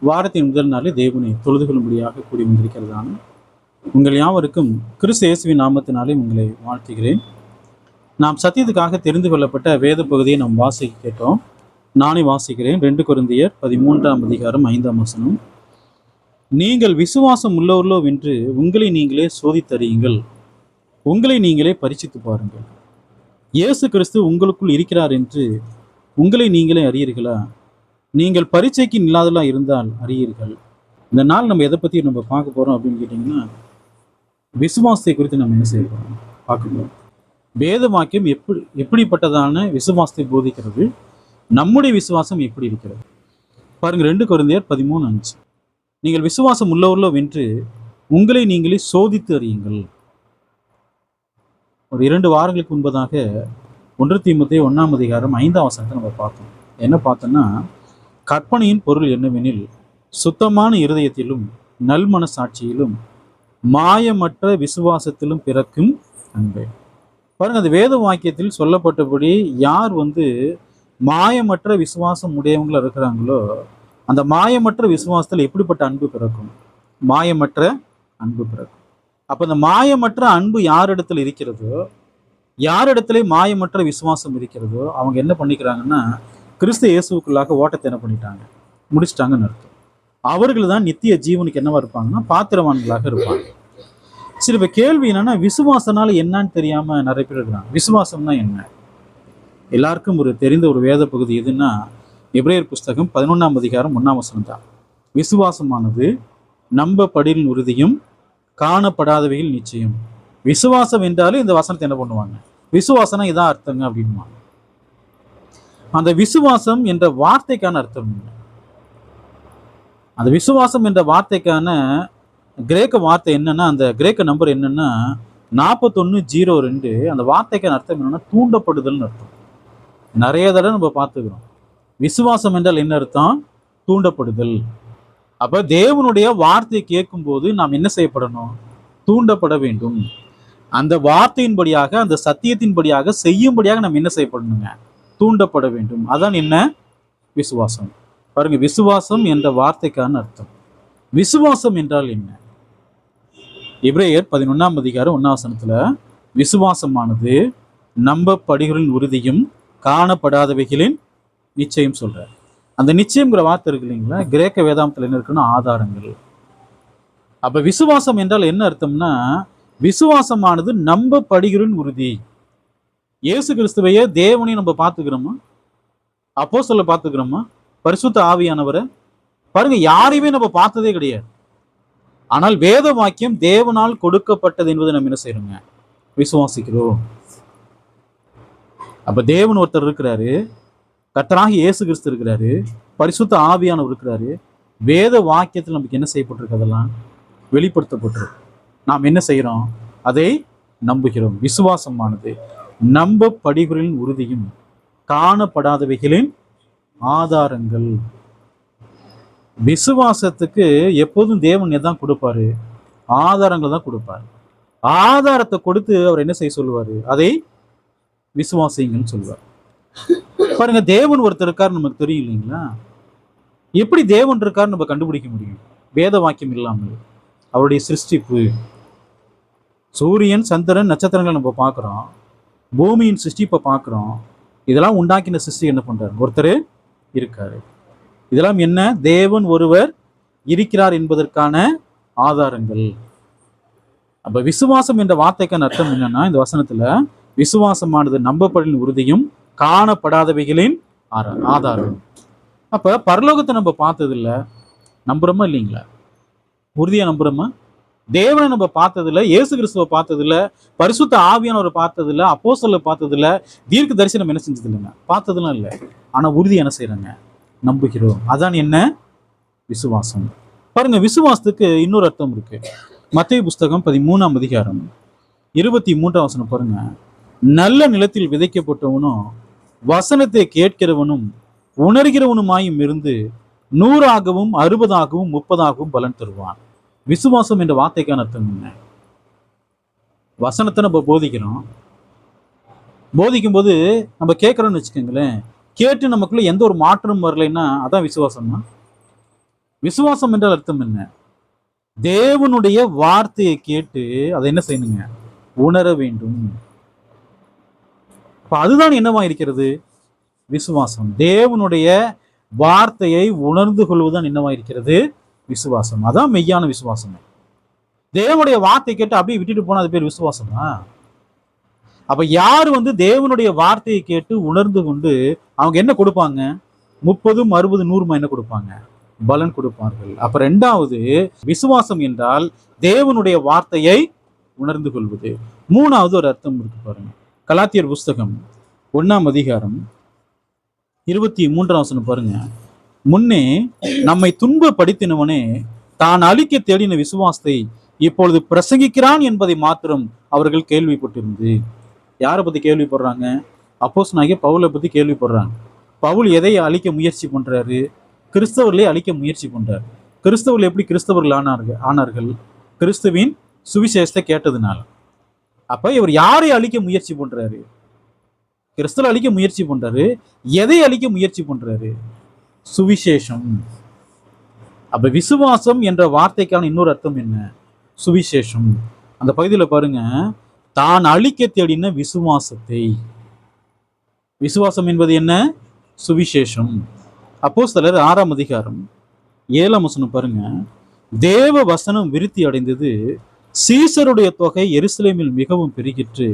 வாரத்தின் முதல் நாளில் தேவனை தொழுது கொள்ளும்படியாக கூடி வந்திருக்கிறதான உங்கள் யாவருக்கும் கிறிஸ்து இயேசுவின் நாமத்தினாலே உங்களை வாழ்த்துகிறேன். நாம் சத்தியத்துக்காக தெரிந்து கொள்ளப்பட்ட வேத பகுதியை நாம் வாசிக்க கேட்டோம். நானே வாசிக்கிறேன். 2 கொரிந்தியர் 13ஆம் அதிகாரம் 5ஆம் வசனம். நீங்கள் விசுவாசம் உள்ளவர்களோ என்று உங்களை நீங்களே சோதித்தறியுங்கள், உங்களை நீங்களே பரிசித்து பாருங்கள். இயேசு கிறிஸ்து உங்களுக்குள் இருக்கிறார் என்று உங்களை நீங்களே அறியீர்களா? நீங்கள் பரீட்சைக்கு இல்லாதெல்லாம் இருந்தால் அறியீர்கள். இந்த நாள் நம்ம எதை பற்றி நம்ம பார்க்க போகிறோம் அப்படின்னு கேட்டிங்கன்னா, விசுவாசத்தை குறித்து நம்ம என்ன செய்ய போகிறோம் பார்க்க போகிறோம். வேத வாக்கியம் எப்படிப்பட்டதான விசுவாசத்தை போதிக்கிறது, நம்முடைய விசுவாசம் எப்படி இருக்கிறது பாருங்க. 2 கொரிந்தியர் 13:5. நீங்கள் விசுவாசம் உள்ளவர்களோ வென்று உங்களை நீங்களே சோதித்து அறியுங்கள். ஒரு 2 வாரங்களுக்கு முன்பதாக 1 தீமோத்தேயு 1ஆம் அதிகாரம் 5ஆம் வசனத்தை நம்ம பார்த்தோம். என்ன பார்த்தோம்னா, கற்பனையின் பொருள் என்னவெனில் சுத்தமான இருதயத்திலும் நல்மன சாட்சியிலும் மாயமற்ற விசுவாசத்திலும் பிறக்கும் அன்பு. பாருங்க, அந்த வேத வாக்கியத்தில் சொல்லப்பட்டபடி யார் மாயமற்ற விசுவாசம் உடையவங்கள இருக்கிறாங்களோ அந்த மாயமற்ற விசுவாசத்தில் எப்படிப்பட்ட அன்பு பிறக்கும்? மாயமற்ற அன்பு பிறக்கும். அப்போ இந்த மாயமற்ற அன்பு யாரிடத்தில் இருக்கிறதோ, யாரிடத்துல மாயமற்ற விசுவாசம் இருக்கிறதோ, அவங்க என்ன பண்ணிக்கிறாங்கன்னா, கிறிஸ்து இயேசுக்குள்ளாக ஓட்டத்தை என்ன பண்ணிட்டாங்க, முடிச்சிட்டாங்கன்னு அர்த்தம். அவர்கள் தான் நித்திய ஜீவனுக்கு என்னவா இருப்பாங்கன்னா பாத்திரவான்களாக இருப்பாங்க. சரி, இப்போ கேள்வி என்னன்னா, விசுவாசனால என்னன்னு தெரியாம நிறைய பேர் இருக்கிறாங்க. விசுவாசம்னா என்ன? எல்லாருக்கும் தெரிந்த ஒரு வேத பகுதி எதுன்னா, எபிரேயர் புஸ்தகம் 11ஆம் அதிகாரம் 1ஆம் வசனம் தான். விசுவாசமானது நம்பப்படின் உறுதியும் காணப்படாதவைகள் நிச்சயம். விசுவாசம் என்றாலும் இந்த வசனத்தை என்ன பண்ணுவாங்க, விசுவாசனா இதான் அர்த்தங்க அப்படின்வாங்க. அந்த விசுவாசம் என்ற வார்த்தைக்கான அர்த்தம் என்ன? அந்த விசுவாசம் என்ற வார்த்தைக்கான கிரேக்க வார்த்தை என்னன்னா, அந்த கிரேக்க நம்பர் என்னன்னா 4102. அந்த வார்த்தைக்கான அர்த்தம் என்னன்னா தூண்டப்படுதல்னு அர்த்தம். நிறைய தடவை நம்ம பார்த்துக்கிறோம். விசுவாசம் என்றால் என்ன அர்த்தம்? தூண்டப்படுதல். அப்ப தேவனுடைய வார்த்தையை கேட்கும் போது நாம் என்ன செய்யப்படணும்? தூண்டப்பட வேண்டும். அந்த வார்த்தையின்படியாக, அந்த சத்தியத்தின்படியாக செய்யும்படியாக நாம் என்ன செய்யப்படணுங்க? தூண்டப்பட வேண்டும். அதான் என்ன? விசுவாசம். பாருங்க, விசுவாசம் என்ற வார்த்தைக்கான அர்த்தம். விசுவாசம் என்றால் என்ன? எபிரேயர் 11ஆம் அதிகாரம் 1ஆம் வசனத்துல விசுவாசமானது நம்பப்படுகளின் உறுதியும் காணப்படாதவைகளின் நிச்சயம் சொல்ற. அந்த நிச்சயம்ங்கிற வார்த்தை இருக்கு இல்லைங்களா, கிரேக்க வேதாந்தத்தில் என்ன இருக்குன்னா ஆதாரங்கள். அப்ப விசுவாசம் என்றால் என்ன அர்த்தம்னா, விசுவாசமானது நம்பப்படுகளின் உறுதி. இயேசு கிறிஸ்துவையே தேவனையும் நம்ம பார்த்துக்கிறோமா? அப்போஸ்தலரை பார்த்துக்கிறோமா? பரிசுத்த ஆவியானவரை பாருங்க, யாரையுமே நம்ம பார்த்ததே கிடையாது. ஆனால் வேத வாக்கியம் தேவனால் கொடுக்கப்பட்டது என்பதை நம்ம என்ன செய்யறோங்க? விசுவாசிக்கிறோம். அப்ப தேவன் ஒருத்தர் இருக்கிறாரு, கர்த்தராகி இயேசு கிறிஸ்து இருக்கிறாரு, பரிசுத்த ஆவியானவர் இருக்கிறாரு. வேத வாக்கியத்தில் நமக்கு என்ன செய்யப்பட்டிருக்கு? அதெல்லாம் வெளிப்படுத்தப்பட்டிருக்கு. நாம் என்ன செய்யறோம்? அதை நம்புகிறோம். விசுவாசமானது நம்பப்படுகளின் உறுதியும் காணப்படாதவைகளின் ஆதாரங்கள். விசுவாசத்துக்கு எப்போதும் தேவன் எதான் கொடுப்பாரு? ஆதாரங்கள் தான் கொடுப்பாரு. ஆதாரத்தை கொடுத்து அவர் என்ன செய்ய சொல்லுவாரு? அதை விசுவாசிங்கன்னு சொல்லுவார். பாருங்க, தேவன் ஒருத்தர் இருக்காரு நமக்கு தெரியும் இல்லைங்களா? எப்படி தேவன் இருக்காரு நம்ம கண்டுபிடிக்க முடியும்? வேத வாக்கியம் இல்லாமல். அவருடைய சிருஷ்டிப்பு, சூரியன், சந்திரன், நட்சத்திரங்கள் நம்ம பார்க்குறோம், பூமியின் சிருஷ்டிப்பை பார்க்குறோம். இதெல்லாம் உண்டாக்கின சிருஷ்டி என்ன பண்றாரு? ஒருத்தர் இருக்காரு. இதெல்லாம் என்ன? தேவன் ஒருவர் இருக்கிறார் என்பதற்கான ஆதாரங்கள். அப்ப விசுவாசம் என்ற வார்த்தைக்கான அர்த்தம் என்னன்னா, இந்த வசனத்துல விசுவாசமானது நம்பப்படின் உறுதியும் காணப்படாதவைகளின் ஆதாரம். அப்ப பரலோகத்தை நம்ம பார்த்தது இல்லை, நம்புறோமா இல்லைங்களா? உறுதியா நம்புறோமா? தேவனை நம்ம பார்த்ததில்ல, இயேசு கிறிஸ்துவை பார்த்ததில்ல, பரிசுத்த ஆவியானவரை பார்த்ததில்ல, அப்போஸ்தலரை பார்த்ததில்ல, தீர்க்க தரிசனம் என்ன செஞ்சது இல்லைங்க, பார்த்ததெல்லாம் இல்லை. ஆனா உறுதி என்ன செய்யறாங்க? நம்புகிறோம். அதான் என்ன? விசுவாசம். பாருங்க, விசுவாசத்துக்கு இன்னொரு அர்த்தம் இருக்கு. மத்தேயு புஸ்தகம் 13ஆம் அதிகாரம் 23ஆம் வசனம் பாருங்க. நல்ல நிலத்தில் விதைக்கப்பட்டவனும் வசனத்தை கேட்கிறவனும் உணர்கிறவனுமாயும் இருந்து 100ஆகவும் 60ஆகவும் 30ஆகவும் பலன் தருவான். விசுவாசம் என்ற வார்த்தைக்கான அர்த்தம் என்ன? வசனத்தை நம்ம போதிக்கிறோம். போதிக்கும் போது நம்ம கேட்கறோம்னு வச்சுக்கோங்களேன், கேட்டு நமக்குள்ள எந்த ஒரு மாற்றமும் வரலைன்னா அதான் விசுவாசம் தான். விசுவாசம் என்றால் அர்த்தம் என்ன? தேவனுடைய வார்த்தையை கேட்டு அதை என்ன செய்யணுங்க? உணர வேண்டும். அதுதான் என்னவா இருக்கிறது? விசுவாசம். தேவனுடைய வார்த்தையை உணர்ந்து கொள்வதுதான் என்னவா இருக்கிறது? விசுவாசம். அதான் மெய்யான விசுவாசம். தேவனுடைய வார்த்தை கேட்டு அப்படியே விட்டுட்டு போனா அது பேர் விசுவாசமா? அப்ப யார் தேவனுடைய வார்த்தையை கேட்டு உணர்ந்து கொண்டு அவங்க என்ன கொடுப்பாங்க? 30, 60, 100 என்ன கொடுப்பாங்க? பலன் கொடுப்பார்கள். அப்ப ரெண்டாவது விசுவாசம் என்றால் தேவனுடைய வார்த்தையை உணர்ந்து கொள்வது. மூணாவது ஒரு அர்த்தம் இருக்கு பாருங்க. கலாத்தியர் புஸ்தகம் 1ஆம் அதிகாரம் 23ஆம் வசனம் பாருங்க. முன்னே நம்மை துன்பப்படுத்தினவனே தான் அழிக்க தேடின விசுவாசத்தை இப்பொழுது பிரசங்கிக்கிறான் என்பதை மாத்திரம் அவர்கள் கேள்விப்பட்டிருந்து. யாரை பத்தி கேள்விப்படுறாங்க? அப்போஸ்தலனாகிய பவுலை பத்தி கேள்விப்படுறாங்க. பவுல் எதை அழிக்க முயற்சி பண்றாரு? கிறிஸ்தவர்களே அழிக்க முயற்சி பண்றாரு. கிறிஸ்தவர்கள் எப்படி கிறிஸ்தவர்கள் ஆனார்கள்? கிறிஸ்துவின் சுவிசேஷத்தை கேட்டதுனால. அப்ப இவர் யாரை அழிக்க முயற்சி பண்றாரு? கிறிஸ்தவ அழிக்க முயற்சி பண்றாரு. எதை அழிக்க முயற்சி பண்றாரு? சுவிசேஷம். அப்ப விசுவாசம் என்ற வார்த்தைக்கான இன்னொரு அர்த்தம் என்ன? சுவிசேஷம். அந்த பகுதியில் பாருங்க, தான் அழிக்க தேடின விசுவாசத்தை. விசுவாசம் என்பது என்ன? சுவிசேஷம். அப்போஸ்தலர் 6ஆம் அதிகாரம் 7ஆம் வசனம் பாருங்க. தேவ வசனம் விருத்தி அடைந்தது, சீசருடைய தொகை எருசலேமில் மிகவும் பெருகிற்று,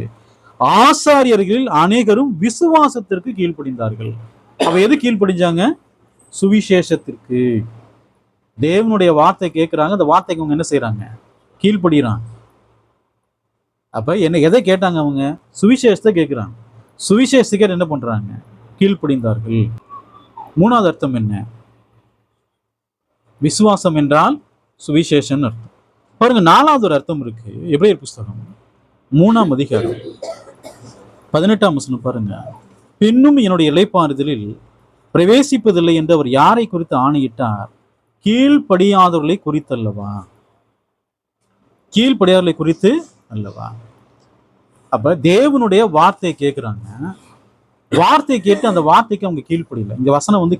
ஆசாரியர்களில் அநேகரும் விசுவாசத்திற்கு கீழ்ப்படிந்தார்கள். அவ எது கீழ்ப்படிஞ்சாங்க? சுவிசேஷத்திற்கு. தேவனுடைய வார்த்தை கேட்கிறாங்க, அந்த வார்த்தைக்கு அவங்க என்ன செய்யறாங்க? கீழ்ப்படுகிறாங்க. அப்ப என்ன எதை கேட்டாங்க? அவங்க சுவிசேஷத்தை கேட்கிறாங்க. சுவிசேஷிகர் என்ன பண்றாங்க? கீழ்ப்படிந்தார்கள். மூணாவது அர்த்தம் என்ன? விசுவாசம் என்றால் சுவிசேஷம் அர்த்தம். பாருங்க, நாலாவது ஒரு அர்த்தம் இருக்கு. எபிரேயர் புஸ்தகம் 3ஆம் அதிகாரம் 18ஆம் வசனம் பாருங்க. பின்னும் என்னுடைய இளைப்பாறுதலில் பிரவேசிப்பதில்லை என்று அவர் யாரை குறித்து ஆணையிட்டார்? கீழ்ப்படியாதவர்களை குறித்தல்லவா? கீழ்ப்படியாதவர்களை குறித்து அல்லவா? அப்ப தேவனுடைய வார்த்தையை கேட்கிறாங்க. வார்த்தையை கேட்டு அந்த வார்த்தைக்கு அவங்க கீழ்ப்படியல. இந்த வசனம்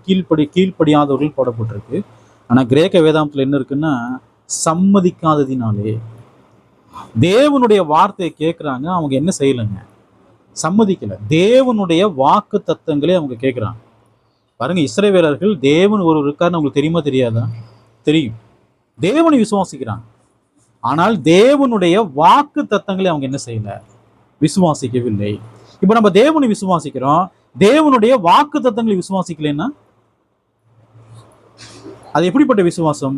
கீழ்ப்படியாதவர்கள் போடப்பட்டிருக்கு. ஆனா கிரேக்க வேதாந்தத்துல என்ன இருக்குன்னா, சம்மதிக்காததினாலே. தேவனுடைய வார்த்தையை கேட்கிறாங்க, அவங்க என்ன செய்யலைங்க? சம்மதிக்கல. தேவனுடைய வாக்கு தத்தங்களே அவங்க கேட்கிறாங்க. பாருங்க, இஸ்ரவேலர்கள் தேவன் ஒருவர் இருக்காருன்னு அவங்களுக்கு தெரியுமா தெரியாதா? தெரியும். தேவனை விசுவாசிக்கிறாங்க. ஆனால் தேவனுடைய வாக்கு தத்தங்களை அவங்க என்ன செய்யல? விசுவாசிக்கவில்லை. இப்ப நம்ம தேவனை விசுவாசிக்கிறோம், தேவனுடைய வாக்கு தத்தங்களை விசுவாசிக்கலைன்னா அது எப்படிப்பட்ட விசுவாசம்?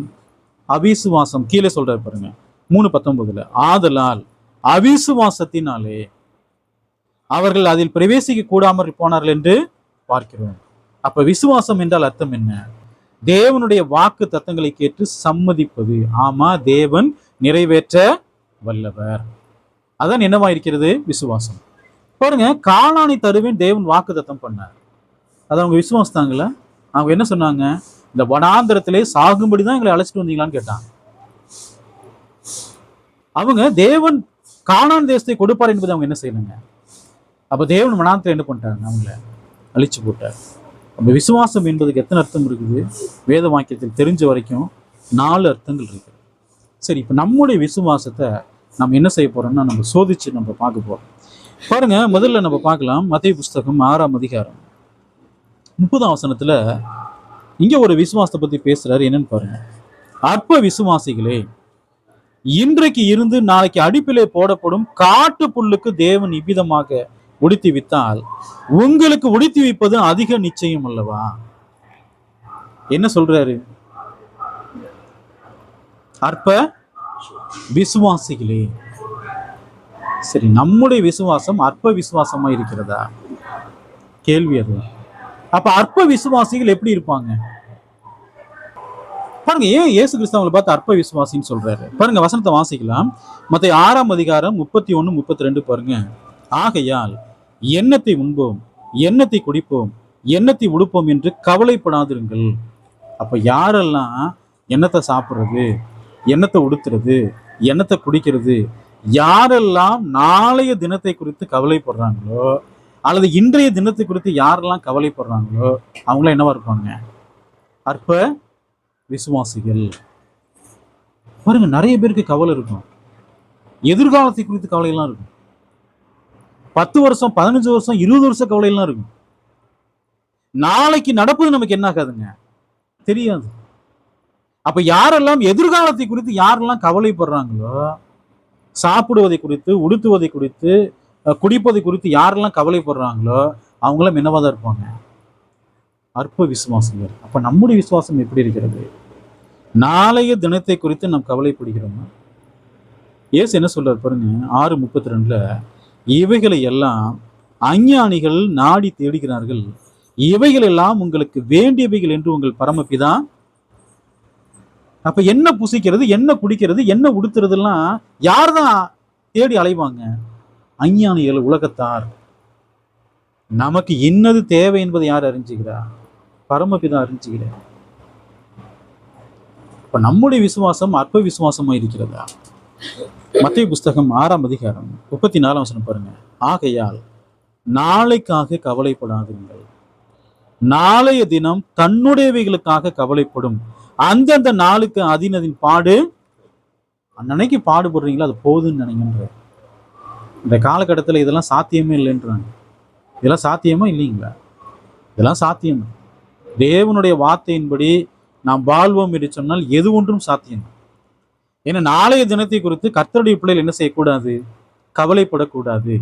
அவிசுவாசம். கீழே சொல்றாரு பாருங்க 3:19. ஆதலால் அவிசுவாசத்தினாலே அவர்கள் அதில் பிரவேசிக்க கூடாமல் போனார்கள் என்று பார்க்கிறோம். அப்ப விசுவாசம் என்றால் அர்த்தம் என்ன? தேவனுடைய வாக்கு தத்தங்களை கேட்டு சம்மதிப்பது. ஆமா, தேவன் நிறைவேற்ற வல்லவர். அதான் என்னவா இருக்கிறது? விசுவாசம். பாருங்க, கானானை தருவேன் தேவன் வாக்கு தத்தம் பண்ணார். அதை அவங்க விசுவாசித்தாங்களா? அவங்க என்ன சொன்னாங்க? இந்த வனாந்திரத்திலே சாகும்படிதான் எங்களை அழைச்சிட்டு வந்தீங்களான்னு கேட்டாங்க. அவங்க தேவன் கானான் தேசத்தை கொடுப்பார் என்பதை அவங்க என்ன செய்யணுங்க? அப்ப தேவன் வனாந்திரம் என்ன பண்ணிட்டாங்க? அவங்கள அழிச்சு போட்டார். அப்ப விசுவாசம் என்பதுக்கு எத்தனை அர்த்தம் இருக்குது? வேத வாக்கியத்தில் தெரிஞ்ச வரைக்கும் 4 அர்த்தங்கள் இருக்கு. சரி, இப்ப நம்முடைய விசுவாசத்தை நம்ம என்ன செய்ய போறோம்னா, நம்ம சோதிச்சு நம்ம பார்க்க போறோம். பாருங்க, முதல்ல நம்ம பார்க்கலாம் மத்தேயு புஸ்தகம் 6ஆம் அதிகாரம் 30ஆம் வசனத்துல இங்க ஒரு விசுவாசத்தை பத்தி பேசுறாரு. என்னன்னு பாருங்க. அற்ப விசுவாசிகளே, இன்றைக்கு இருந்து நாளைக்கு அடிப்பிலே போடப்படும் காட்டு புல்லுக்கு தேவன் இவ்விதமாக உடுத்தி வித்தால் உங்களுக்கு உடுத்தி வைப்பது அதிக நிச்சயம் அல்லவா? என்ன சொல்றாரு? அற்ப விசுவாசிகளே. சரி, நம்முடைய விசுவாசம் அற்ப விசுவாசமா இருக்கிறதா? கேள்வி அது. அப்ப அற்ப விசுவாசிகள் எப்படி இருப்பாங்க? பாருங்க, ஏன் இயேசு கிறிஸ்து அவங்களை பார்த்து அற்ப விசுவாசின்னு சொல்றாரு? பாருங்க, வசனத்தை வாசிக்கலாம். மத்தேயு 6ஆம் அதிகாரம் 31, 32 பாருங்க. ஆகையால் எண்ணத்தை உண்போம், எண்ணத்தை குடிப்போம், எண்ணத்தை உடுப்போம் என்று கவலைப்படாதிருங்கள். அப்ப யாரெல்லாம் எண்ணத்தை சாப்பிட்றது, எண்ணத்தை உடுத்துறது, எண்ணத்தை குடிக்கிறது, யாரெல்லாம் நாளைய தினத்தை குறித்து கவலைப்படுறாங்களோ, அல்லது இன்றைய தினத்தை குறித்து யாரெல்லாம் கவலைப்படுறாங்களோ அவங்களாம் என்னவா இருப்பாங்க? அற்ப விசுவாசிகள். பாருங்க, நிறைய பேருக்கு கவலை இருக்கும், எதிர்காலத்தை குறித்து கவலையெல்லாம் இருக்கும். 10 வருஷம், 15 வருஷம், 20 வருஷம் கவலையெல்லாம் இருக்கும். நாளைக்கு நடப்பது நமக்கு என்ன ஆகாதுங்க, தெரியாது. அப்ப யாரெல்லாம் எதிர்காலத்தை குறித்து யாரெல்லாம் கவலைப்படுறாங்களோ, சாப்பிடுவதை குறித்து, உடுத்துவதை குறித்து, குடிப்பதை குறித்து யாரெல்லாம் கவலைப்படுறாங்களோ அவங்களாம் என்னவாதான் இருப்பாங்க, அற்ப விசுவாசிகள். அப்ப நம்முடைய விசுவாசம் எப்படி இருக்கிறது? நாளைய தினத்தை குறித்து நாம் கவலைப்படுகிறோம். இயேசு என்ன சொல்றாரு பாருங்க, 6:32, இவைகளை எல்லாம் அஞ்ஞானிகள் நாடி தேடுகிறார்கள், இவைகள் எல்லாம் உங்களுக்கு வேண்டியவைகள் என்று உங்கள் பரமபிதா. அப்ப என்ன புசிக்கிறது, என்ன குடிக்கிறது, என்ன உடுத்துறதுலாம் யார் தான் தேடி அலைவாங்க? அஞ்ஞானிகள், உலகத்தார். நமக்கு இன்னது தேவை என்பதை யார் அறிஞ்சுகிறா? பரமபிதா அறிஞ்சுகிறார். இப்ப நம்முடைய விசுவாசம் அற்ப விசுவாசமா இருக்கிறதா? மத்தேயு புஸ்தகம் 6ஆம் அதிகாரம் 34ஆம் வசனம் பாருங்க. ஆகையால் நாளைக்காக கவலைப்படாதீர்கள், நாளைய தினம் தன்னுடையவைகளுக்காக கவலைப்படும், அந்தந்த நாளுக்கு அதினதின் பாடு. அன்னைக்கு பாடுபடுறீங்களா, அது போதுன்னு நினைக்கின்ற இந்த காலகட்டத்தில் இதெல்லாம் சாத்தியமே இல்லைன்றாங்க. இதெல்லாம் சாத்தியமா இல்லைங்களா? இதெல்லாம் சாத்தியம். தேவனுடைய வார்த்தையின்படி நாம் வாழ்வோம் என்று சொன்னால் எது ஒன்றும் சாத்தியம். ஏன்னா நாளைய தினத்தை குறித்து கர்த்தருடைய பிள்ளைகள் என்ன செய்யக்கூடாது, கவலைப்படக்கூடாது.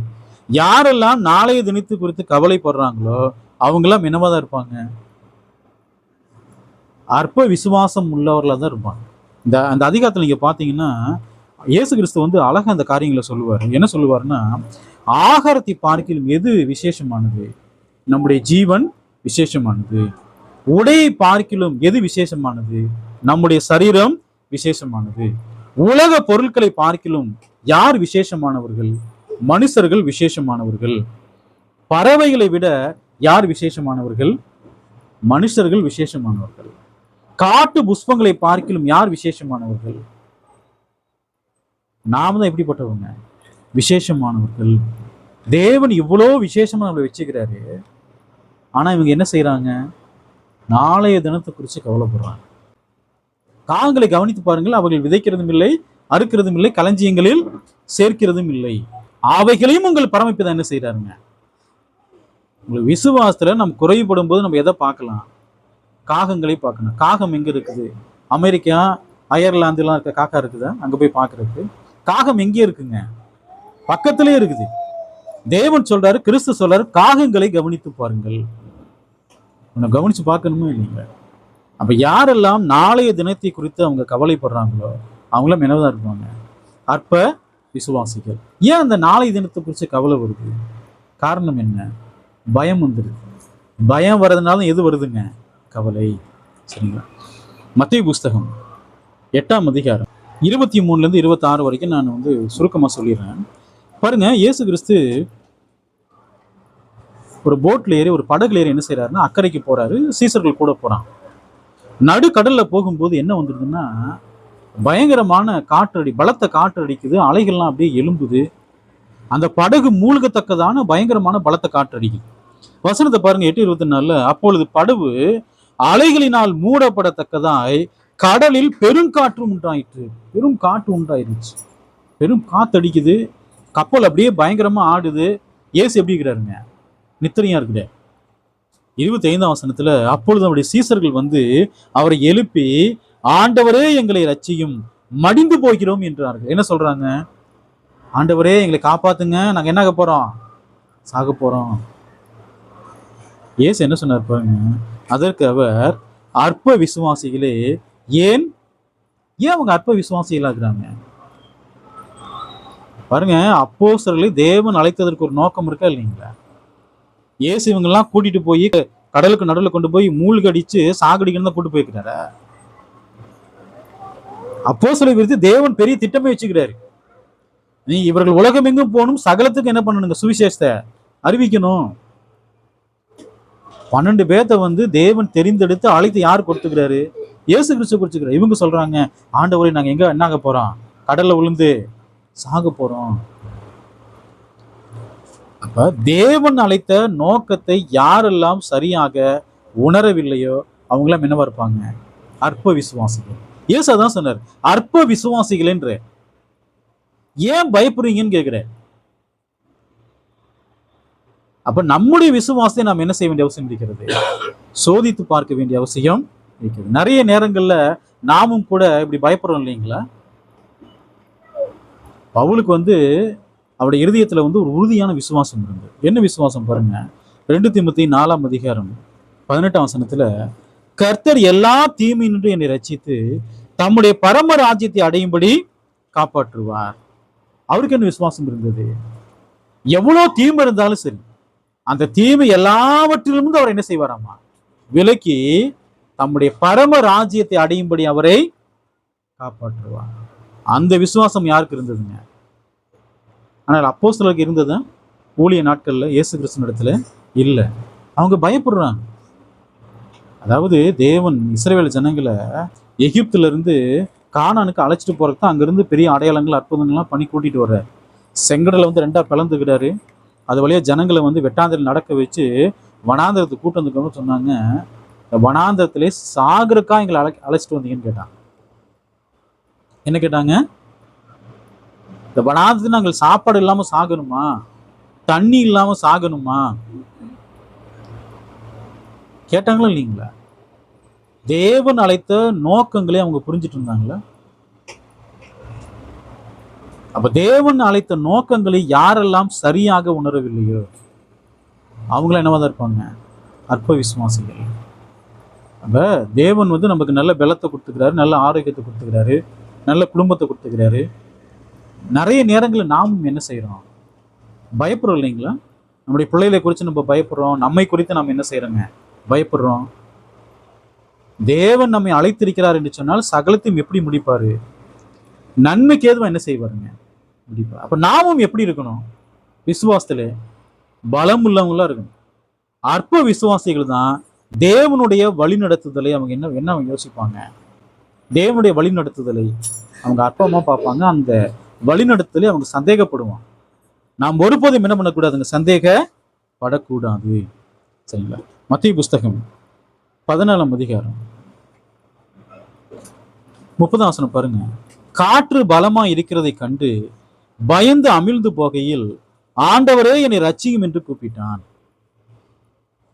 யாரெல்லாம் நாளைய தினத்தை குறித்து கவலைப்படுறாங்களோ அவங்கெல்லாம் என்னவாதான் இருப்பாங்க, அற்ப விசுவாசம் உள்ளவர்களாக தான் இருப்பாங்க. அந்த அதிகாரத்தில் நீங்க பாத்தீங்கன்னா இயேசு கிறிஸ்து வந்து அழகா அந்த காரியங்களை சொல்லுவார். என்ன சொல்லுவார்னா, ஆகாரத்தை பார்க்கிலும் எது விசேஷமானது? நம்முடைய ஜீவன் விசேஷமானது. உடையை பார்க்கிலும் எது விசேஷமானது? நம்முடைய சரீரம் விசேஷமானது. உலக பொருட்களை பார்க்கிலும் யார் விசேஷமானவர்கள்? மனுஷர்கள் விசேஷமானவர்கள். பறவைகளை விட யார் விசேஷமானவர்கள்? மனுஷர்கள் விசேஷமானவர்கள். காட்டு புஷ்பங்களை பார்க்கிலும் யார் விசேஷமானவர்கள்? நாம தான் எப்படிப்பட்டவங்க, விசேஷமானவர்கள். தேவன் இவ்வளோ விசேஷமா நம்மளை வச்சுக்கிறாரு. ஆனா இவங்க என்ன செய்யறாங்க, நாளைய தினத்தை குறித்து கவலைப்படுறாங்க. காகங்களை கவனித்து பாருங்கள், அவர்கள் விதைக்கிறதும் இல்லை, அறுக்கிறதும் இல்லை, களஞ்சியங்களில் சேர்க்கிறதும் இல்லை, அவைகளையும் உங்கள் பரமபிதா என்ன செய்யறாருங்க. உங்களுக்கு விசுவாசத்துல நம்ம குறைபடும் போது நம்ம எதை பார்க்கலாம்? காகங்களை பார்க்கணும். காகம் எங்க இருக்குது? அமெரிக்கா, அயர்லாந்துலாம் இருக்க காக்கா இருக்குதா? அங்க போய் பார்க்கறதுக்கு காகம் எங்கே இருக்குங்க? பக்கத்திலே இருக்குது. தேவன் சொல்றாரு, கிறிஸ்து சொல்றாரு, காகங்களை கவனித்து பாருங்கள். உன்னை கவனிச்சு பார்க்கணுமோ இல்லைங்க. அப்ப யாரெல்லாம் நாளைய தினத்தை குறித்து அவங்க கவலைப்படுறாங்களோ அவங்களும் என்னதான் இருப்பாங்க, அற்ப விசுவாசிகள். ஏன் அந்த நாளைய தினத்தை குறித்து கவலை வருது? காரணம் என்ன? பயம் வந்துருது. பயம் வர்றதுனால எது வருதுங்க? கவலை. சரிங்களா? மத்தேயு புஸ்தகம் 8ஆம் அதிகாரம் 23 26 வரைக்கும் நான் வந்து சுருக்கமா சொல்லிடுறேன். பாருங்க, இயேசு கிறிஸ்து ஒரு போட்ல ஏறி, ஒரு படகுல ஏறி என்ன செய்யறாருன்னா அக்கறைக்கு போறாரு. சீசர்கள் கூட போறான். நடுக்கடல்ல போகும்போது என்ன வந்துருதுன்னா, பயங்கரமான காற்றடி, பலத்த காற்று அடிக்குது. அலைகள்லாம் அப்படியே எழும்புது. அந்த படகு மூழ்கத்தக்கதான பயங்கரமான பலத்த காற்று அடிக்குது. வசனத்தை பாருங்க, 8:24. அப்பொழுது படகு அலைகளினால் மூடப்படத்தக்கதாய் கடலில் பெருங்காற்று உண்டாயிற்று. பெரும் காற்று உண்டாயிருச்சு. பெரும் காத்து அடிக்குது. கப்பல் அப்படியே பயங்கரமா ஆடுது. இயேசு எப்படி இருக்கிறாருங்க? நித்திரையா இருக்குது. 25ஆம் வசனத்துல, அப்பொழுது அவருடைய சீசர்கள் வந்து அவரை எழுப்பி, ஆண்டவரே எங்களை ரட்சியும், மடிந்து போகிறோம் என்றார்கள். என்ன சொல்றாங்க? ஆண்டவரே எங்களை காப்பாத்துங்க, நாங்க என்ன ஆக போறோம்? சாக போறோம். இயேசு என்ன சொன்னார் பாருங்க, அதற்கு அவர், அற்ப விசுவாசிகளே, ஏன் அவங்க அற்ப விசுவாசிகளா இருக்கிறாங்க? பாருங்க, அப்போஸ்தலர்களை தேவன் அழைத்ததற்கு ஒரு நோக்கம் இருக்கா இல்லைங்களா? இயேசு இவங்கெல்லாம் கூட்டிட்டு போய் கடலுக்கு நடுவில் கொண்டு போய் மூழ்கடிச்சு சாகடிக்கணும் தான் கூட்டு போயிருக்கிறாரா? அப்போஸ்தலரை குறித்து தேவன் பெரிய திட்டமே வச்சுக்கிறாரு. நீ இவர்கள் உலகம் எங்கும் போகணும், சகலத்துக்கு என்ன பண்ணணுங்க? சுவிசேஷத்தை அறிவிக்கணும். 12 பேர்த்த வந்து தேவன் தெரிந்தெடுத்து அழைத்து யார் கொடுத்துக்கிறாரு? இயேசு கிறிஸ்து கொடுத்துக்கிறார். இவங்க சொல்றாங்க, ஆண்டவரே நாங்க எங்க என்ன ஆக போறோம்? கடல்ல விழுந்து சாக போறோம். அப்ப தேவன் அழைத்த நோக்கத்தை யாரெல்லாம் சரியாக உணரவில்லையோ அவங்களாம் என்னவா இருப்பாங்க? அற்ப விசுவாசிகள். இயேசு அதான் சொன்னார், அற்ப விசுவாசிகள் என்று. ஏன் பயப்படுறீங்கன்னு கேட்கிற. அப்ப நம்முடைய விசுவாசத்தை நாம் என்ன செய்ய வேண்டிய அவசியம் இருக்கிறது? சோதித்து பார்க்க வேண்டிய அவசியம் இருக்கிறது. நிறைய நேரங்கள்ல நாமும் கூட இப்படி பயப்படுறோம் இல்லைங்களா? பவுலுக்கு அவருடைய இருதயத்துல ஒரு உறுதியான விசுவாசம் இருந்தது. என்ன விசுவாசம் பாருங்க, 2 தீமோத்தேயு 4ஆம் அதிகாரம் 18ஆம் வசனத்துல, கர்த்தர் எல்லா தீமையினின்றும் என்னை ரட்சித்து தம்முடைய பரம ராஜ்யத்தை அடையும்படி காப்பாற்றுவார். அவருக்கு என்ன விசுவாசம் இருந்தது? எவ்வளவு தீமை இருந்தாலும் சரி, அந்த தீமை எல்லாவற்றிலிருந்து அவர் என்ன செய்வாராமா? விலக்கி தம்முடைய பரம ராஜ்யத்தை அடையும்படி அவரை காப்பாற்றுவார். அந்த விசுவாசம் யாருக்கு இருந்ததுங்க? ஆனால் அப்போஸ்தலருக்கு இருந்தது ஊழிய நாட்கள்ல இயேசு கிறிஸ்து இடத்துல இல்லை. அவங்க பயப்படுறாங்க. அதாவது தேவன் இஸ்ரவேல் ஜனங்களை எகிப்துல இருந்து கானானுக்கு அழைச்சிட்டு போறதுக்கு தான் அங்கிருந்து பெரிய அடையாளங்கள் அற்புதங்கள்லாம் பண்ணி கூட்டிட்டு வர்றாரு. செங்கடலை 2ஆ பிளந்துக்கிறாரு. அது வழியா ஜனங்களை வெட்டாந்தரில் நடக்க வச்சு வனாந்திரத்துக்கு கூட்டு வந்துக்கணும்னு சொன்னாங்க. வனாந்திரத்திலே சாகருக்கா எங்களை அழைச்சிட்டு வந்தீங்கன்னு கேட்டாங்க. என்ன கேட்டாங்க? இந்த வனாந்திரத்தில் நாங்கள் சாப்பாடு இல்லாம சாகணுமா, தண்ணி இல்லாம சாகணுமா கேட்டாங்களா இல்லைங்களா? தேவன் அழைத்த நோக்கங்களே அவங்க புரிஞ்சிட்டு இருந்தாங்களா? அப்ப தேவன் அழைத்த நோக்கங்களை யாரெல்லாம் சரியாக உணரவில்லையோ அவங்கள என்னவாதான் இருப்பாங்க? அற்ப விசுவாசிகள். அப்ப தேவன் நமக்கு நல்ல பலத்தை கொடுத்துக்கிறாரு, நல்ல ஆரோக்கியத்தை கொடுத்துக்கிறாரு, நல்ல குடும்பத்தை கொடுத்துக்கிறாரு. நிறைய நேரங்களில் நாமும் என்ன செய்யறோம்? பயப்படுறோம் இல்லைங்களா? நம்முடைய பிள்ளைகளை குறித்து நம்ம பயப்படுறோம். நம்மை குறித்து நாம் என்ன செய்யறோங்க? பயப்படுறோம். தேவன் நம்மை அழைத்திருக்கிறார் என்று சொன்னால் சகலத்தையும் எப்படி முடிப்பாரு? நன்மைக்கு ஏதுவா என்ன செய்வாருங்க? முடிப்பார். அப்ப நாமும் எப்படி இருக்கணும்? விசுவாசத்திலே பலம் உள்ளவங்களா இருக்கணும். அற்ப விசுவாசிகள் தான் தேவனுடைய வழிநடத்துதலை அவங்க என்ன அவங்க யோசிப்பாங்க? தேவனுடைய வழிநடத்துதலை அவங்க அற்பமா பார்ப்பாங்க. அந்த வழிநடத்துதலை அவங்க சந்தேகப்படுவாங்க. நாம் ஒருபோதும் என்ன பண்ணக்கூடாதுங்க? சந்தேகப்படக்கூடாது. சரிங்களா? மத்தேயு புஸ்தகம் 14ஆம் அதிகாரம் 30ஆம் வசனம் பாருங்க. காற்று பலமா இருக்கிறதை கண்டு பயந்து அமிழ்ந்து போகையில் ஆண்டவரே என்னை ரட்சியும் என்று கூப்பிட்டான்.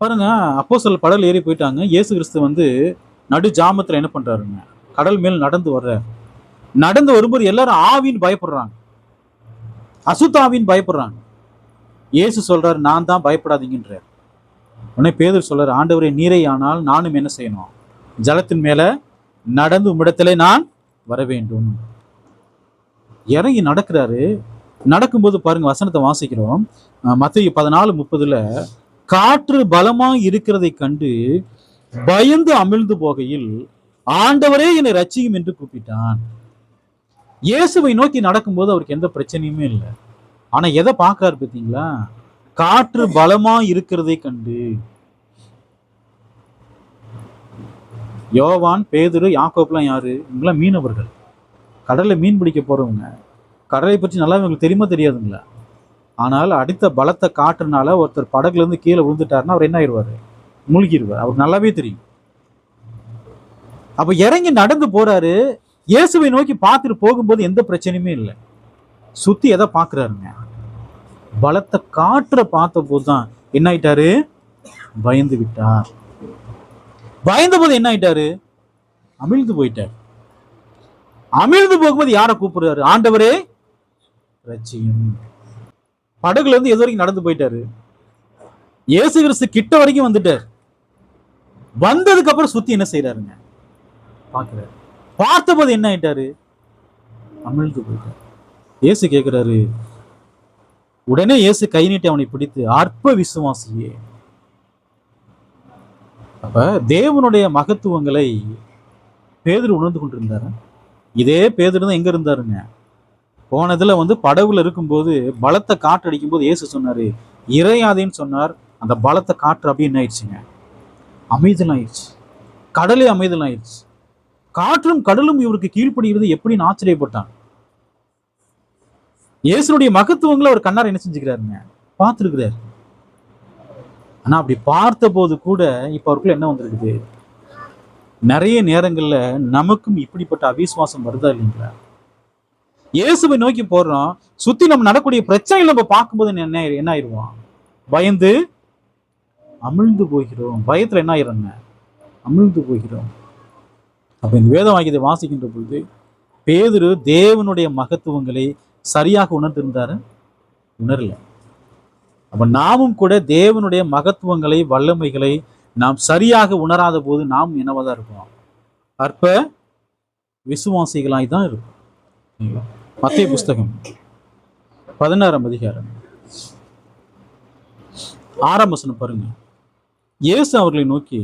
பாருங்க, அப்போஸ்தலர் படல் ஏறி போயிட்டாங்க. இயேசு கிறிஸ்து நடு ஜாமத்துல என்ன பண்றாருங்க? கடல் மேல் நடந்து வர்றாரு. நடந்து வரும்போது எல்லாரும் ஆவின்னு பயப்படுறாங்க, அசுத்தாவின்னு பயப்படுறாங்க. இயேசு சொல்றாரு, நான் தான், பயப்படாதீங்கன்றார். உடனே பேதுரு சொல்றாரு, ஆண்டவரே நீரே ஆனால் நானும் என்ன செய்யணும்? ஜலத்தின் மேல நடந்து உம்மிடத்திலே நான் வர வேண்டும். இறங்கி நடக்கிறாரு. நடக்கும்போது பாருங்க, வசனத்தை வாசிக்கிறோம். மத்தேயு 14:30, காற்று பலமா இருக்கிறதை கண்டு பயந்து அமிழ்ந்து போகையில் ஆண்டவரே என்னை ரட்சியும் என்று கூப்பிட்டான். இயேசுவை நோக்கி நடக்கும்போது அவருக்கு எந்த பிரச்சனையுமே இல்லை. ஆனா எதை பார்க்கிறாரு பார்த்தீங்களா? காற்று பலமா இருக்கிறதை கண்டு. யோவான், பேதுரு, யாக்கோப்லாம் யாரு? இவங்களாம் மீனவர்கள், கடல்ல மீன் பிடிக்க போறவங்க. கடலை பற்றி நல்லா இவங்களுக்கு தெரியுமா தெரியாதுங்களா? ஆனால் அடித்த பலத்த காற்றுனால ஒருத்தர் படகுல இருந்து கீழே விழுந்துட்டாருன்னா அவர் என்ன ஆயிடுவாரு? மூழ்கிடுவார். அவருக்கு நல்லாவே தெரியும். அப்ப இறங்கி நடந்து போறாரு. இயேசுவை நோக்கி பார்த்துட்டு போகும்போது எந்த பிரச்சனையுமே இல்லை. சுத்தி எதை பார்க்கிறாருங்க? பலத்த காற்றை பார்த்த போதுதான் என்ன ஆயிட்டாரு? பயந்து விட்டார். பயந்த போது என்ன ஆயிட்டாரு? அமிழ்ந்து போயிட்டார். அமிழ்ந்து போகும்போது யாரை கூப்பிடுறாரு? ஆண்டவரே ரட்சியும். படகுல இருந்து எது வரைக்கும் நடந்து போயிட்டாரு? இயேசு கிறிஸ்து கிட்ட வரைக்கும் வந்துட்டார். வந்ததுக்கு அப்புறம் சுத்தி என்ன செய்யறாருங்க? பார்க்கிறாரு. பார்த்த போது என்ன ஆயிட்டாரு? அமிழ்ந்து போயிட்டார். இயேசு கேட்கிறாரு. உடனே இயேசு கை நீட்டி அவனை பிடித்து, அற்ப விசுவாசியே. அப்ப தேவனுடைய மகத்துவங்களை பேதுரு உணர்ந்து கொண்டிருந்தாரு. இதே பேதுரு தான் எங்க இருந்தாருங்க? போனதுல படகுல இருக்கும்போது பலத்த காற்று அடிக்கும் போது இயேசு சொன்னாரு, இறையாதேன்னு சொன்னார். அந்த பலத்த காற்று அப்படி என்ன ஆயிடுச்சுங்க? அமைதல் ஆயிடுச்சு. கடலே அமைதல் ஆயிடுச்சு. காற்றும் கடலும் இவருக்கு கீழ்ப்படுகிறது எப்படின்னு ஆச்சரியப்பட்டான். இயேசுடைய மகத்துவங்களை அவர் கண்ணார என்ன செஞ்சுக்கிறாருங்க? பார்த்துருக்கிறார். ஆனா அப்படி பார்த்த போது கூட இப்ப அவருக்குள்ள என்ன வந்திருக்குது? நிறைய நேரங்கள்ல நமக்கும் இப்படிப்பட்ட அவிசுவாசம் வருதா இல்லைங்களா? இயேசுவை நோக்கி போடுறோம், சுத்தி நம்ம நடக்கூடிய பிரச்சனைகள் நம்ம பார்க்கும்போது என்ன ஆயிடுவோம்? பயந்து அமிழ்ந்து போகிறோம். பயத்துல என்ன ஆயிடுறோங்க? அமிழ்ந்து போகிறோம். அப்ப இந்த வேத வாக்கியத்தை வாசிக்கின்ற பொழுது பேதுரு தேவனுடைய மகத்துவங்களை சரியாக உணர்ந்திருந்தாரு? உணரல. அப்ப நாமும் கூட தேவனுடைய மகத்துவங்களை, வல்லமைகளை நாம் சரியாக உணராத போது நாம் என்னவாதான் இருப்போம்? அற்ப விசுவாசிகளாய் தான் இருக்கும். மத்தேயு புஸ்தகம் 16ஆம் அதிகாரம் 6ஆம் வசனம் பாருங்க. இயேசு அவர்களை நோக்கி,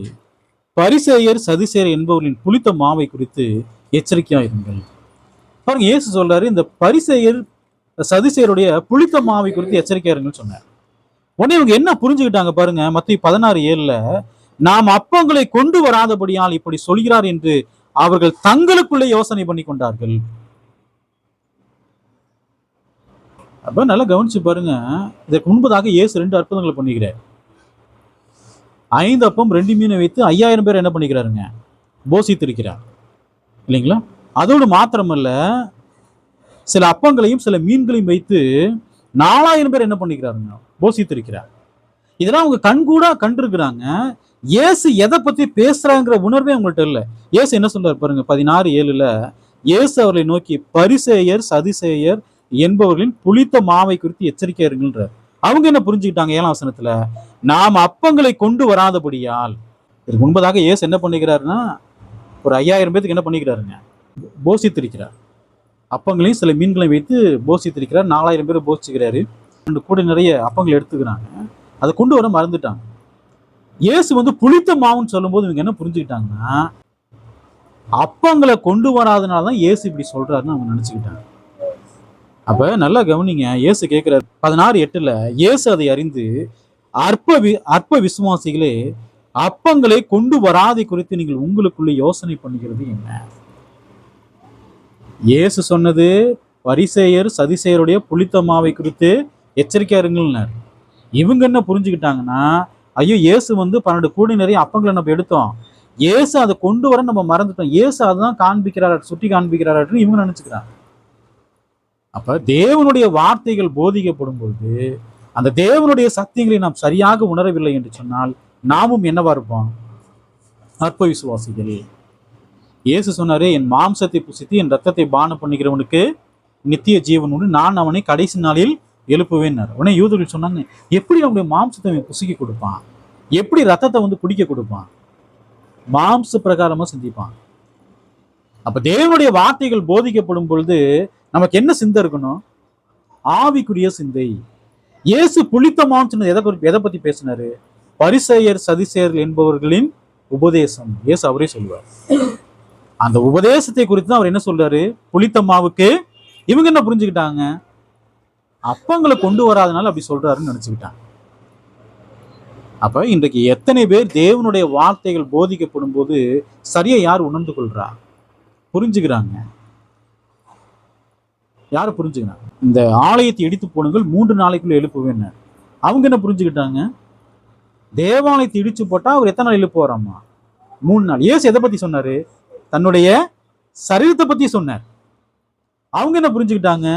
பரிசேயர் சதுசேயர் என்பவர்களின் புளித்த மாவை குறித்து எச்சரிக்கையாயிருங்கள். பாருங்க, இயேசு சொல்றாரு, இந்த பரிசேயர் சதுசேயருடைய புளித்த மாவை குறித்து எச்சரிக்கையாயிருங்கன்னு சொன்னார். உடனே இவங்க என்ன புரிஞ்சுக்கிட்டாங்க பாருங்க. மத்தேயு 16:7 நாம் அப்பங்களை கொண்டு வராதபடியால் இப்படி சொல்கிறார் என்று அவர்கள் தங்களுக்குள்ளே யோசனை பண்ணி கொண்டார்கள். அப்ப நல்லா கவனிச்சு பாருங்க. இதற்கு முன்பதாக இயேசு 2 அற்புதங்களை பண்ணிக்கிறார். 5 அப்பம் 2 மீனை வைத்து 5000 பேர் என்ன பண்ணிக்கிறாருங்க? போஷித்திருக்கிறார் இல்லைங்களா? அதோடு மாத்திரமல்ல, சில அப்பங்களையும் சில மீன்களையும் வைத்து 4000 பேர் என்ன பண்ணிக்கிறாருங்க? போஷித்திருக்கிறார். இதெல்லாம் அவங்க கண்கூடா கண்டிருக்கிறாங்க. இயேசு எதை பத்தி பேசுறாங்கிற உணர்வே அவங்கள்ட்ட இல்லை. இயேசு என்ன சொல்றாரு பாருங்க, 16:7 இயேசு அவர்களை நோக்கி, பரிசேயர் சதுசேயர் என்பவர்களின் புளித்த மாவை குறித்து எச்சரிக்கை இருங்கன்றார். அவங்க என்ன புரிஞ்சுக்கிட்டாங்க? 7ஆம் வசனத்துல, நாம் அப்பங்களை கொண்டு வராதபடியால். இதுக்கு முன்பதாக இயேசு என்ன பண்ணிக்கிறாருன்னா, ஒரு 5000 பேருக்கு என்ன பண்ணிக்கிறாருங்க? போஷித்திருக்கிறார். அப்பங்களையும் சில மீன்களையும் வைத்து போஷித்திருக்கிறார். 4000 பேர் போஷிக்கிறாரு. 2 கூட நிறைய அப்பங்கள் எடுத்துக்கிறாங்க. அதை கொண்டு வர மறந்துட்டாங்க. இயேசு புளித்த மாவுன்னு சொல்லும் போது இவங்க என்ன புரிஞ்சுக்கிட்டாங்கன்னா, அப்பங்களை கொண்டு வராதனாலதான் இயேசு இப்படி சொல்றாருன்னு அவங்க நினைச்சுக்கிட்டாங்க. அப்ப நல்லா கவனிங்க. இயேசு கேட்கிறார் 16:8 இயேசு அதை அறிந்து, அற்ப விசுவாசிகளே, அப்பங்களை கொண்டு வராதை குறித்து நீங்கள் உங்களுக்குள்ள யோசனை பண்ணுகிறது என்ன? இயேசு சொன்னது பரிசேயர் சதுசேயருடைய புளித்த மாவை குறித்து எச்சரிக்கையா இருங்கள்னார். இவங்க என்ன புரிஞ்சுக்கிட்டாங்கன்னா, ஐயோ, இயேசு 12 கூடை நிறைய அப்பங்களை நம்ம எடுத்தோம், இயேசு அதை கொண்டு வர நம்ம மறந்துட்டோம், இயேசு அதான் காண்பிக்கிறார், சுட்டி காண்பிக்கிறார் இவங்க நினைச்சுக்கிறாங்க. அப்ப தேவனுடைய வார்த்தைகள் போதிக்கப்படும் பொழுது அந்த தேவனுடைய சத்தியங்களை நாம் சரியாக உணரவில்லை என்று சொன்னால் நாமும் என்னவா இருப்போம்? அற்ப விசுவாசிகள். இயேசு சொன்னாரு, என் மாம்சத்தை புசித்து என் ரத்தத்தை பானம் பண்ணுகிறவனுக்கு நித்திய ஜீவன் உண்டு, நான் அவனை கடைசி நாளில் எழுப்புவேன். உடனே யூதர்கள் சொன்னாங்க, எப்படி அவனுடைய மாம்சத்தை புசிக்க கொடுப்பான்? எப்படி ரத்தத்தை குடிக்க கொடுப்பான்? மாம்ச பிரகாரமா சிந்திப்பான். அப்ப தேவனுடைய வார்த்தைகள் போதிக்கப்படும் பொழுது நமக்கு என்ன சிந்தை இருக்கணும்? ஆவிக்குரிய சிந்தை. இயேசு புளித்த மாம்சம் எதை பத்தி பேசினாரு? பரிசேயர் சதுசேயர்கள் என்பவர்களின் உபதேசம். இயேசு அவரே சொல்லுவார். அந்த உபதேசத்தை குறித்து தான் அவர் என்ன சொல்றாரு? புளித்த மாவுக்கு இவங்க என்ன புரிஞ்சுக்கிட்டாங்க? அப்பங்களை கொண்டு வராதனால அப்படி சொல்றாருன்னு நினைச்சுக்கிட்டாங்க. அப்ப இன்றைக்கு எத்தனை பேர் தேவனுடைய வார்த்தைகள் போதிக்கப்படும் போது சரியா யார் உணர்ந்து கொள்றா, புரிஞ்சுக்கிறாங்க? யாரு புரிஞ்சுக்கிறாங்க? இந்த ஆலயத்தை இடித்து போடுங்கள் 3 நாளைக்குள்ள எழுப்புவேன். அவங்க என்ன புரிஞ்சுக்கிட்டாங்க? தேவாலயத்தை இடிச்சு போட்டா அவர் எத்தனை நாள் எழுப்பு வராமா? 3 நாள். இயேசு எதை பத்தி சொன்னாரு? தன்னுடைய சரீரத்தை பத்தி சொன்னார். அவங்க என்ன புரிஞ்சுக்கிட்டாங்க?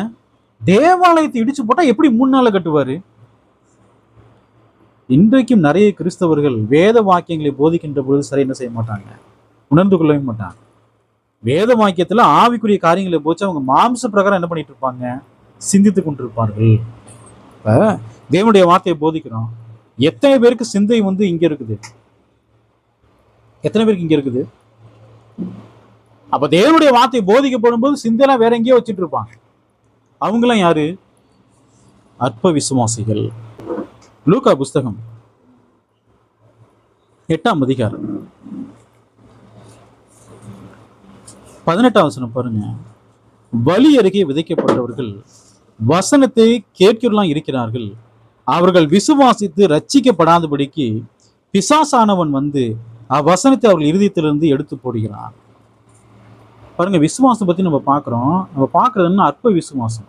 தேவாலயத்தை இடிச்சு போட்டா எப்படி 3 நாள்ல கட்டுவாரு? இன்றைக்கும் நிறைய கிறிஸ்தவர்கள் வேத வாக்கியங்களை போதிக்கின்ற பொழுது சரி என்ன செய்ய மாட்டாங்க, உணர்ந்து கொள்ளவே மாட்டாங்க. வேத வாக்கியத்துல ஆவிக்குரிய காரியங்களை போச்சு அவங்க மாம்ச பிரகாரம் என்ன பண்ணிட்டு இருப்பாங்க? சிந்தித்து கொண்டிருப்பார்கள். இப்ப தேவனுடைய வார்த்தையை போதிக்கிறோம். எத்தனை பேருக்கு சிந்தை இங்க இருக்குது? எத்தனை பேருக்கு இங்க இருக்குது? அப்ப தேவனுடைய வார்த்தை போதிக்கப்படும் போது சிந்தையெல்லாம் வேற எங்கேயோ வச்சுட்டு இருப்பாங்க. அவங்களாம் யாரு? அற்ப விசுவாசிகள். லூக்கா புஸ்தகம் 8ஆம் அதிகாரம் 18ஆம் வசனம் பாருங்க. வழி அருகே விதைக்கப்பட்டவர்கள் வசனத்தை கேட்கிறலாம் இருக்கிறார்கள். அவர்கள் விசுவாசித்து ரட்சிக்கப்படாதபடிக்கு பிசாசானவன் அவ்வசனத்தை அவர்கள் இருதயத்திலிருந்து எடுத்து போடுகிறான். பாருங்க, விசுவாசம் பத்தி நம்ம பார்க்கிறோம். நம்ம பார்க்கறதுன்னா அற்ப விசுவாசம்.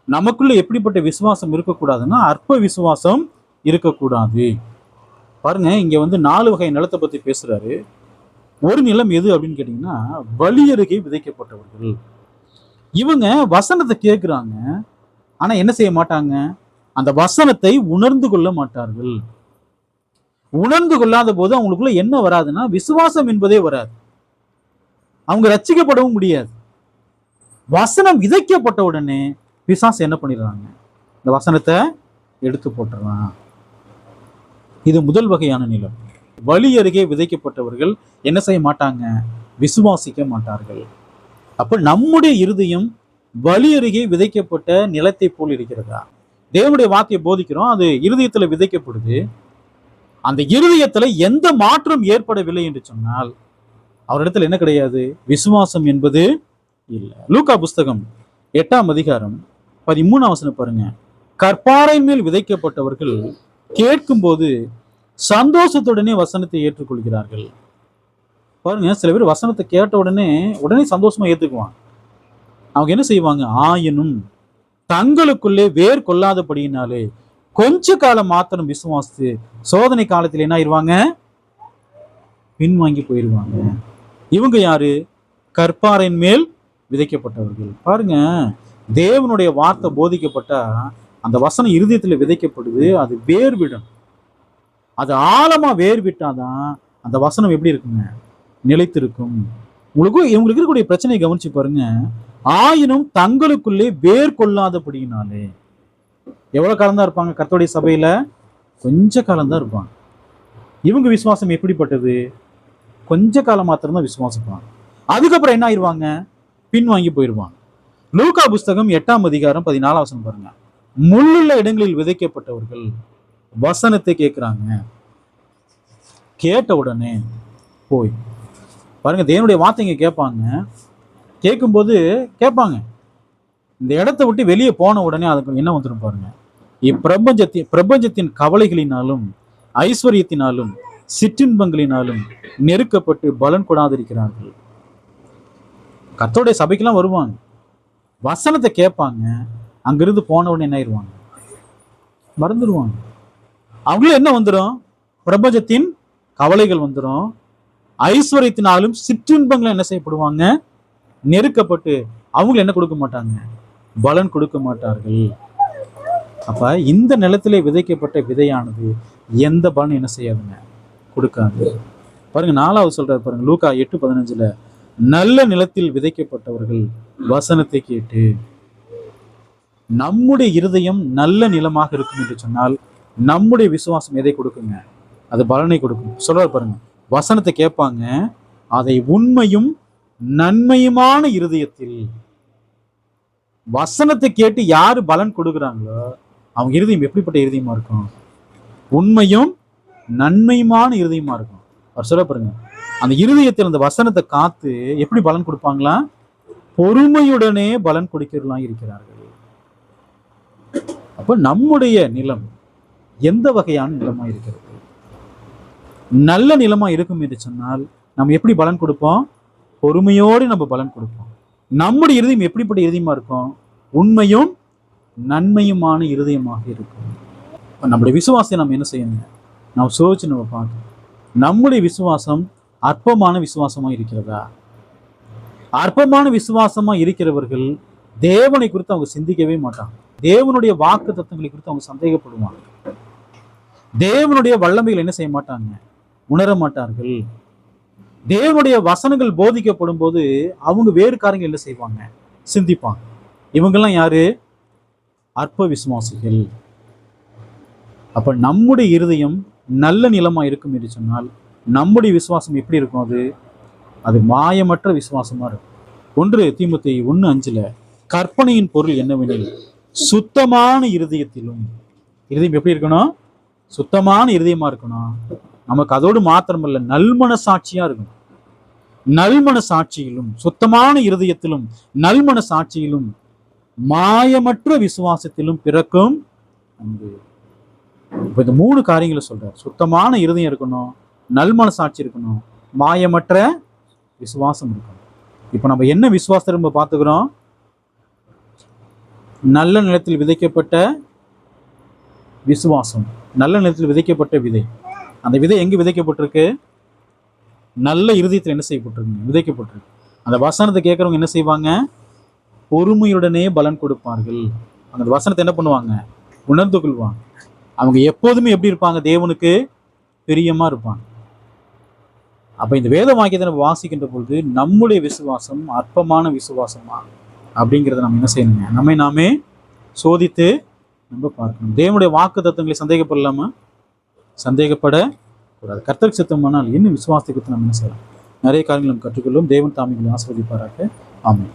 நமக்குள்ள எப்படிப்பட்ட விசுவாசம் இருக்கக்கூடாதுன்னா அற்ப விசுவாசம் இருக்கக்கூடாது. பாருங்க, இங்க 4 வகை நிலத்தை பத்தி பேசுறாரு. ஒரு நிலம் எது அப்படின்னு கேட்டீங்கன்னா, வழி அருகே விதைக்கப்பட்டவர்கள். இவங்க வசனத்தை கேட்கிறாங்க, ஆனா என்ன செய்ய மாட்டாங்க? அந்த வசனத்தை உணர்ந்து கொள்ள மாட்டார்கள். உணர்ந்து கொள்ளாத போது அவங்களுக்குள்ள என்ன வராதுன்னா, விசுவாசம் என்பதே வராது. அவங்க ரட்சிக்கப்படவும் முடியாது. வசனம் விதைக்கப்பட்ட உடனே பிசாசு என்ன பண்ணிடுறாங்க? இந்த வசனத்தை எடுத்து போட்டுறான். இது முதல் வகையான நிலம். வழி அருகே விதைக்கப்பட்டவர்கள் என்ன செய்ய மாட்டாங்க? விசுவாசிக்க மாட்டார்கள். அப்ப நம்முடைய இருதயம் வழி அருகே விதைக்கப்பட்ட நிலத்தை போல் இருக்கிறதா? தேவனுடைய வார்த்தையை போதிக்கிறோம், அது இருதயத்துல விதைக்கப்படுது. அந்த இருதயத்துல எந்த மாற்றம் ஏற்படவில்லை என்று சொன்னால் அவரிடத்துல என்ன கிடையாது? விசுவாசம் என்பது இல்லை. லூக்கா புஸ்தகம் 8ஆம் அதிகாரம் 13ஆம் வசனம் பாருங்க. கற்பாறை மேல் விதைக்கப்பட்டவர்கள் கேட்கும்போது சந்தோஷத்துடனே வசனத்தை ஏற்றுக்கொள்கிறார்கள். பாருங்க, சில பேர் வசனத்தை கேட்ட உடனே சந்தோஷமா ஏத்துக்குவாங்க. அவங்க என்ன செய்வாங்க? ஆயினும் தங்களுக்குள்ளே வேர் கொள்ளாதபடியினாலே கொஞ்ச காலம் மாத்திரம் விசுவாசித்து சோதனை காலத்தில் என்ன ஆயிருவாங்க? பின்வாங்கி போயிருவாங்க. இவங்க யாரு? கற்பாறையின் மேல் விதைக்கப்பட்டவர்கள். பாருங்க, தேவனுடைய வார்த்தை போதிக்கப்பட்டா அந்த வசனம் இருதயத்துல விதைக்கப்படுது, அது வேர் விடும். அது ஆழமா வேர் விட்டாதான் அந்த வசனம் எப்படி இருக்குங்க? நிலைத்திருக்கும். இவங்களுக்கு இருக்கக்கூடிய பிரச்சனையை கவனிச்சு பாருங்க. ஆயினும் தங்களுக்குள்ளே வேர் கொள்ளாதபடியினாலே. எவ்வளவு காலம் தான் இருப்பாங்க கர்த்தருடைய சபையில? கொஞ்ச காலம் தான் இருப்பாங்க. இவங்க விசுவாசம் எப்படிப்பட்டது? கொஞ்ச காலம் மாத்திரம் தான் விசுவாசிப்பாங்க. அதுக்கப்புறம் என்ன ஆயிடுவாங்க? பின்வாங்கி போயிடுவாங்க. லூக்கா புஸ்தகம் 8ஆம் அதிகாரம் 14ஆம் வசனம் பாருங்க. முள்ளுள்ள இடங்களில் விதைக்கப்பட்டவர்கள் வசனத்தை கேட்கிறாங்க. கேட்ட உடனே போய் பாருங்க, தேவனுடைய வார்த்தைங்க கேட்பாங்க. கேட்கும்போது கேட்பாங்க, இந்த இடத்தை விட்டு வெளியே போன உடனே அதுக்கு என்ன வந்துடும் பாருங்க. பிரபஞ்சத்தின் கவலைகளினாலும் ஐஸ்வர்யத்தினாலும் சிற்றின்பங்களினாலும் நெருக்கப்பட்டு பலன் கொடாதிருக்கிறார்கள். கர்த்தருடைய சபைக்கெல்லாம் வருவாங்க, வசனத்தை கேட்பாங்க. அங்கிருந்து போன உடனே என்ன ஆயிடுவாங்க? மறந்துடுவாங்க. அவங்களும் என்ன வந்துடும்? பிரபஞ்சத்தின் கவலைகள் வந்துடும். ஐஸ்வர்யத்தினாலும் சிற்றின்பங்களும் என்ன செய்யப்படுவாங்க? நெருக்கப்பட்டு அவங்களும் என்ன கொடுக்க மாட்டாங்க? பலன் கொடுக்க மாட்டார்கள். அப்ப இந்த நிலத்திலே விதைக்கப்பட்ட விதையானது எந்த பலன் என்ன செய்யாதுங்க? கொடுக்காது. பாருங்க, 4வது சொல்றாரு பாருங்க, லூக்கா 8:15. நல்ல நிலத்தில் விதைக்கப்பட்டவர்கள் வசனத்தை கேட்டு. நம்முடைய இருதயம் நல்ல நிலமாக இருக்கும் என்று சொன்னால் நம்முடைய விசுவாசம் எதை கொடுக்குங்க? அது பலனை கொடுக்கும். சொல்றாரு பாருங்க, வசனத்தை கேட்பாங்க, அதை உண்மையும் நன்மையுமான இருதயத்தில். வசனத்தை கேட்டு யாரு பலன் கொடுக்குறாங்களோ அவங்க இருதயம் எப்படிப்பட்ட இருதயமா இருக்கும்? உண்மையும் நன்மையுமான இருதயமா இருக்கும். அவர் சொல்ல பாருங்க, அந்த இருதயத்தில் அந்த வசனத்தை காத்து எப்படி பலன் கொடுப்பாங்களா? பொறுமையுடனே பலன் கொடுக்கிறவர்களாக இருக்கிறார்கள். அப்ப நம்முடைய நிலம் எந்த வகையான நிலமா இருக்கிறது? நல்ல நிலமா இருக்கும் என்று சொன்னால் நம்ம எப்படி பலன் கொடுப்போம்? பொறுமையோடு நம்ம பலன் கொடுப்போம். நம்முடைய இருதயம் எப்படிப்பட்ட இருதயமா இருக்கும்? உண்மையும் நன்மையுமான இருதயமாக இருக்கும். நம்முடைய விசுவாசத்தை நம்ம என்ன செய்யணும்? நாம் சோதிச்சு நம்ம பார்க்கணும். நம்முடைய விசுவாசம் அற்பமான விசுவாசமா இருக்கிறதா? அற்பமான விசுவாசமா இருக்கிறவர்கள் தேவனை குறித்து அவங்க சிந்திக்கவே மாட்டாங்க. தேவனுடைய வாக்கு தத்துவங்களை குறித்து அவங்க சந்தேகப்படுவாங்க. தேவனுடைய வல்லமைகள் என்ன செய்ய மாட்டாங்க? உணர மாட்டார்கள். தேவனுடைய வசனங்கள் போதிக்கப்படும் போது அவங்க வேறு காரியங்கள் என்ன செய்வாங்க? சிந்திப்பாங்க. இவங்கெல்லாம் யாரு? அற்ப விசுவாசிகள். அப்ப நம்முடைய இருதயம் நல்ல நிலமா இருக்கும் என்று சொன்னால் நம்முடைய விசுவாசம் எப்படி இருக்கும்? அது மாயமற்ற விசுவாசமா இருக்கும். 1 தீமோத்தேயு 1:5 கற்பனையின் பொருள் என்னவெனில் சுத்தமான இருதயத்திலும். இருதயம் எப்படி இருக்கணும்? சுத்தமான இருதயமா இருக்கணும். நமக்கு அதோடு மாத்திரமல்ல, நல்மனசாட்சியா இருக்கணும். நல்மனசாட்சியிலும் சுத்தமான இருதயத்திலும் நல்மனசாட்சியிலும் மாயமற்ற விசுவாசத்திலும் பிறக்கும் அன்பு. இப்ப இந்த 3 காரியங்களை சொல்றார். சுத்தமான இருதயம் இருக்கணும், நல்மனசாட்சி இருக்கணும், மாயமற்ற விசுவாசம் இருக்கணும். இப்ப நம்ம என்ன விசுவாசத்தை நம்ம பார்த்துக்கிறோம்? நல்ல நிலத்தில் விதைக்கப்பட்ட விசுவாசம், நல்ல நிலத்தில் விதைக்கப்பட்ட விதை. அந்த விதை எங்க விதைக்கப்பட்டிருக்கு? நல்ல இருதயத்தில் என்ன செய்யப்பட்டிருக்குங்க? விதைக்கப்பட்டிருக்கு. அந்த வசனத்தை கேட்கறவங்க என்ன செய்வாங்க? பொறுமையுடனே பலன் கொடுப்பார்கள். அந்த வசனத்தை என்ன பண்ணுவாங்க? உணர்ந்து கொள்வாங்க. அவங்க எப்போதுமே எப்படி இருப்பாங்க? தேவனுக்கு பிரியமா இருப்பாங்க. அப்ப இந்த வேத வாக்கியத்தை நம்ம வாசிக்கின்ற பொழுது நம்முடைய விசுவாசம் அற்பமான விசுவாசமா அப்படிங்கிறத நம்ம என்ன செய்யணுங்க? நம்மை நாமே சோதித்து நம்ம பார்க்கணும். தேவனுடைய வாக்கு தத்துவங்களை சந்தேகப்படலாமா? சந்தேகப்படக்கூடாது. கர்த்தருக்கு சித்தமானால் இன்னும் விசுவாசத்தை குறித்து நம்ம என்ன செய்யலாம்? நிறைய காரியங்கள் நம்ம கற்றுக்கொள்ளும். தேவன் தாமிகளை ஆசீர்வதிப்பாராக. ஆமென்.